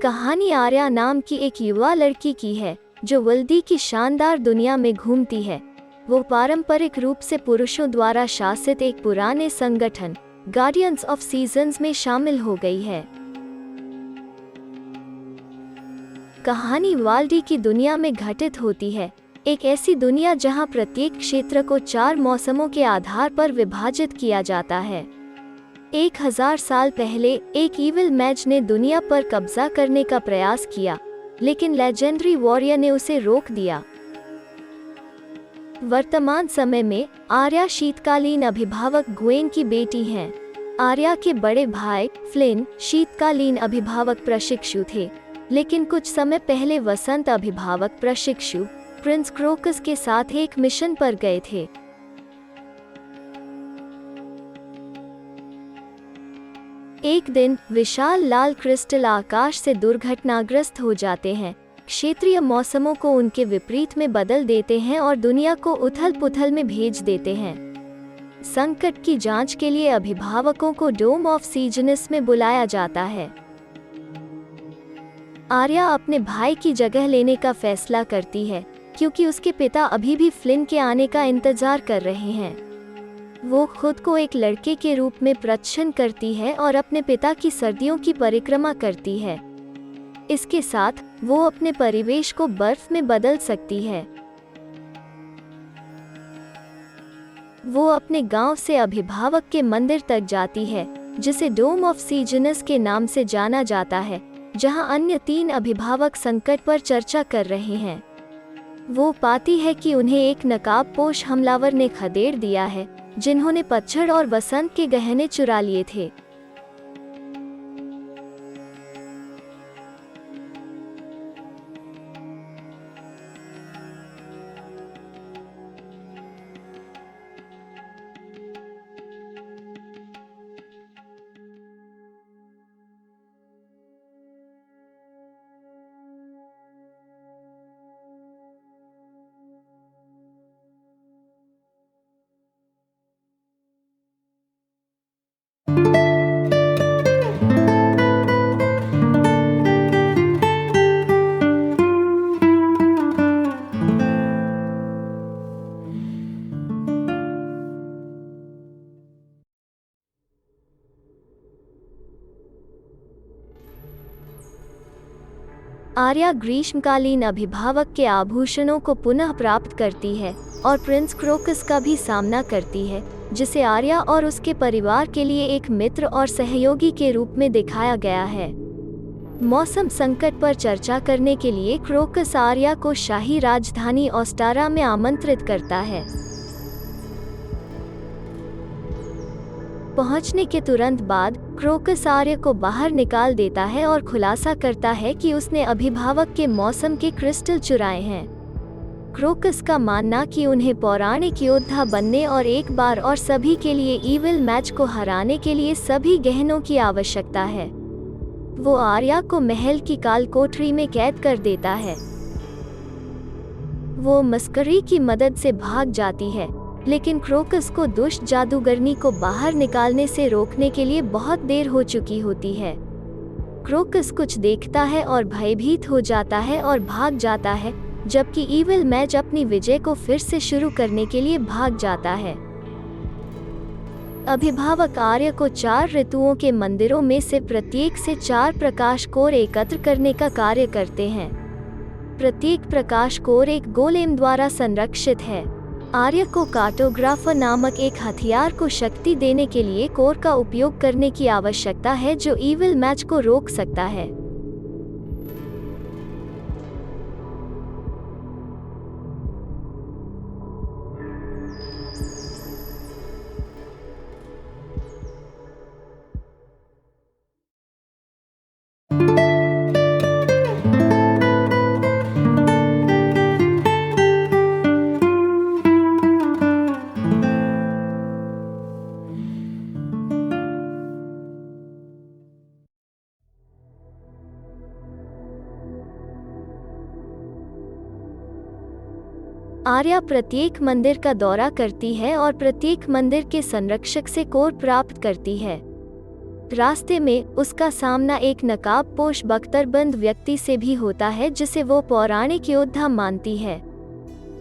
कहानी आर्या नाम की एक युवा लड़की की है जो वल्दी की शानदार दुनिया में घूमती है। वो पारंपरिक रूप से पुरुषों द्वारा शासित एक पुराने संगठन गार्डियंस ऑफ सीजन्स में शामिल हो गई है। कहानी वाल्डी की दुनिया में घटित होती है, एक ऐसी दुनिया जहां प्रत्येक क्षेत्र को 4 मौसमों के आधार पर विभाजित किया जाता है। 1000 साल पहले एक इविल मैज ने दुनिया पर कब्जा करने का प्रयास किया, लेकिन लेजेंडरी वॉरियर ने उसे रोक दिया। वर्तमान समय में आर्या शीतकालीन अभिभावक ग्वेन की बेटी हैं। आर्या के बड़े भाई फ्लिन शीतकालीन अभिभावक प्रशिक्षु थे, लेकिन कुछ समय पहले वसंत अभिभावक प्रशिक्षु प्रिंस क्रोकस के साथ एक मिशन पर गए थे। एक दिन विशाल लाल क्रिस्टल आकाश से दुर्घटनाग्रस्त हो जाते हैं, क्षेत्रीय मौसमों को उनके विपरीत में बदल देते हैं और दुनिया को उथल-पुथल में भेज देते हैं। संकट की जांच के लिए अभिभावकों को डोम ऑफ सीजनस में बुलाया जाता है। आर्या अपने भाई की जगह लेने का फैसला करती है, क्योंकि उसके पिता अभी भी फ्लिन के आने का इंतजार कर रहे हैं। वो खुद को एक लड़के के रूप में प्रदर्शन करती है और अपने पिता की सर्दियों की परिक्रमा करती है। इसके साथ वो अपने परिवेश को बर्फ में बदल सकती है। वो अपने गांव से अभिभावक के मंदिर तक जाती है, जिसे डोम ऑफ सीजनस के नाम से जाना जाता है, जहां अन्य 3 अभिभावक संकट पर चर्चा कर रहे हैं। वो पाती है कि उन्हें एक नकाबपोश हमलावर ने खदेड़ दिया है, जिन्होंने पतझड़ और बसंत के गहने चुरा लिए थे। आर्या ग्रीष्मकालीन अभिभावक के आभूषणों को पुनः प्राप्त करती है और प्रिंस क्रोकस का भी सामना करती है, जिसे आर्या और उसके परिवार के लिए एक मित्र और सहयोगी के रूप में दिखाया गया है। मौसम संकट पर चर्चा करने के लिए क्रोकस आर्या को शाही राजधानी ऑस्टारा में आमंत्रित करता है। पहुंचने के तुरंत बाद क्रोकस आर्या को बाहर निकाल देता है और खुलासा करता है कि उसने अभिभावक के मौसम के क्रिस्टल चुराए हैं। क्रोकस का मानना कि उन्हें पौराणिक योद्धा बनने और एक बार और सभी के लिए इविल मैच को हराने के लिए सभी गहनों की आवश्यकता है। वो आर्या को महल की काल कोठरी में कैद कर देता है। वो मस्करी की मदद से भाग जाती है, लेकिन क्रोकस को दुष्ट जादूगरनी को बाहर निकालने से रोकने के लिए बहुत देर हो चुकी होती है। क्रोकस कुछ देखता है और भयभीत हो जाता है और भाग जाता है, जबकि इविल मैच अपनी विजय को फिर से शुरू करने के लिए भाग जाता है। अभिभावक आर्या को 4 ऋतुओं के मंदिरों में से प्रत्येक से 4 प्रकाश कोर एकत्र करने का कार्य करते हैं। प्रत्येक प्रकाश कोर एक गोलेम द्वारा संरक्षित है। आर्या को कार्टोग्राफर नामक एक हथियार को शक्ति देने के लिए कोर का उपयोग करने की आवश्यकता है, जो इविल मैच को रोक सकता है। आर्या प्रत्येक मंदिर का दौरा करती है और प्रत्येक मंदिर के संरक्षक से कोर प्राप्त करती है। रास्ते में उसका सामना एक नकाबपोश बख्तरबंद व्यक्ति से भी होता है जिसे वो पौराणिक योद्धा मानती है।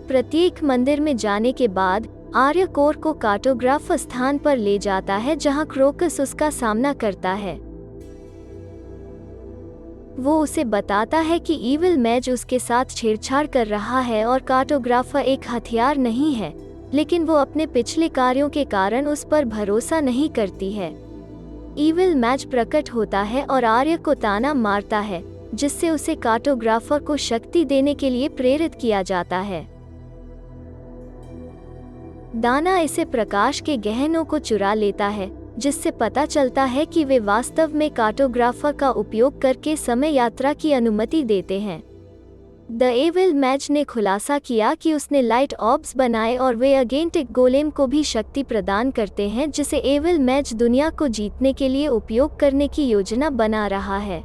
प्रत्येक मंदिर में जाने के बाद आर्य कोर को कार्टोग्राफ स्थान पर ले जाता है जहां क्रोकस उसका सामना करता है। वो उसे बताता है कि इविल मैज उसके साथ छेड़छाड़ कर रहा है और कार्टोग्राफर एक हथियार नहीं है, लेकिन वो अपने पिछले कार्यों के कारण उस पर भरोसा नहीं करती है। इविल मैज प्रकट होता है और आर्य को ताना मारता है, जिससे उसे कार्टोग्राफर को शक्ति देने के लिए प्रेरित किया जाता है। दाना इसे प्रकाश के गहनों को चुरा लेता है, जिससे पता चलता है कि वे वास्तव में कार्टोग्राफर का उपयोग करके समय यात्रा की अनुमति देते हैं। द एविल मैज ने खुलासा किया कि उसने लाइट ऑर्ब्स बनाए और वे अगेंटिक गोलेम को भी शक्ति प्रदान करते हैं, जिसे एविल मैज दुनिया को जीतने के लिए उपयोग करने की योजना बना रहा है।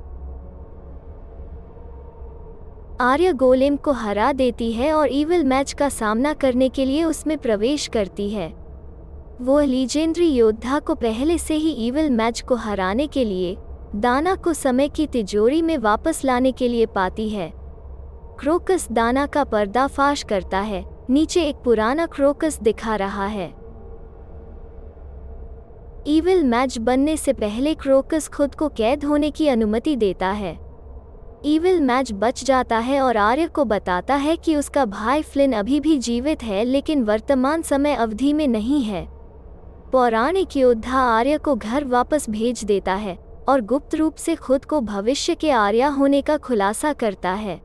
आर्य गोलेम को हरा देती है और इविल मैज का सामना करने के लिए उसमें प्रवेश करती है। वो लीजेंडरी योद्धा को पहले से ही इविल मैज को हराने के लिए दाना को समय की तिजोरी में वापस लाने के लिए पाती है। क्रोकस दाना का पर्दाफाश करता है। नीचे एक पुराना क्रोकस दिखा रहा है। इविल मैज बनने से पहले क्रोकस खुद को कैद होने की अनुमति देता है। इविल मैज बच जाता है और आर्य को बताता है कि उसका भाई फ्लिन अभी भी जीवित है, लेकिन वर्तमान समय अवधि में नहीं है। पौराणिक योद्धा आर्य को घर वापस भेज देता है और गुप्त रूप से खुद को भविष्य के आर्या होने का खुलासा करता है।